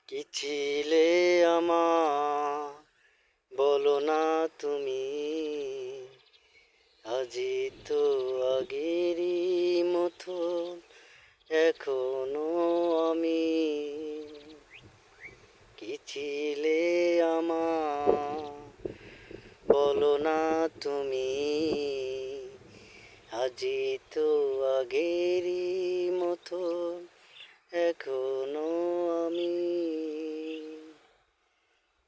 কি ছিলে আমার বলো না তুমি, আজি তো আগেরই মতো এখনো আমি। কি ছিলে আমার বলো না তুমি, আজি তো আগেরই মতো এখনো আমি।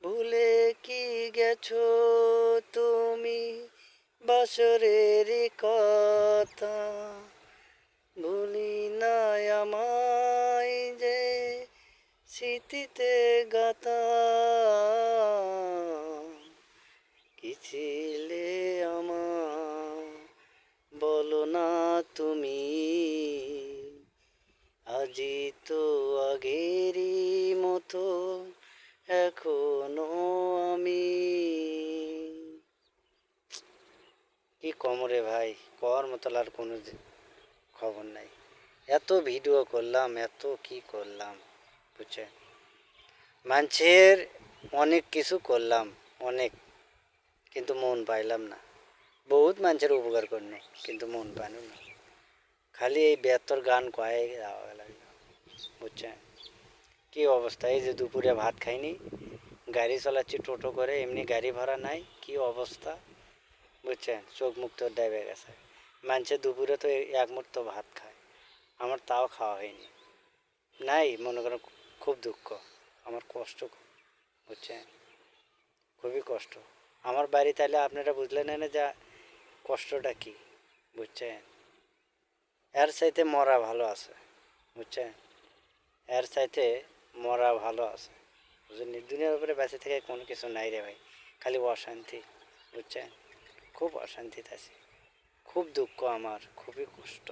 ভুলে কি গেছো তুমি বাসরের কথা, ভুলি নাই আমায় যে স্মৃতিতে গাথা। কি ছিলে আমার বলো না তুমি, আজি তো আগেরই মতো এখনো আমি। কি কমরে ভাই, কর মতো আর কোনো খবর নাই। এত ভিডিও করলাম, এত কি করলাম বুঝছে, মানুষের অনেক কিছু করলাম, অনেক, কিন্তু মন পাইলাম না। বহুত মানুষের উপকার করনে কিন্তু মন পাইলাম না। খালি এই বেতর গান কয়ে যাওয়া লাগলো বুঝছেন। কি অবস্থা, এই যে দুপুরে ভাত খাইনি, গাড়ি চালাচ্ছি টোটো করে, এমনি গাড়ি ভাড়া নাই, কি অবস্থা বুঝছেন। চোখ মুখ তো ডেবে গেছে। মানুষের দুপুরে তো এক মুঠো ভাত খায়, আমার তাও খাওয়া হয়নি। নাই মনে করেন, খুব দুঃখ, আমার কষ্ট খুব বুঝছেন, খুবই কষ্ট। আমার বাড়ি তাহলে আপনারা বুঝলেন না যা কষ্টটা কি বুঝছেন। এর চাইতে মরা ভালো আছে বুঝছেন, এর চাইতে মরা ভালো আছে বুঝলেন। দুনিয়ার উপরে বেঁচে থেকে কোনো কিছু নাই রে ভাই, খালি অশান্তি বুঝছেন। খুব অশান্তিতে আছি, খুব দুঃখ, আমার খুবই কষ্ট।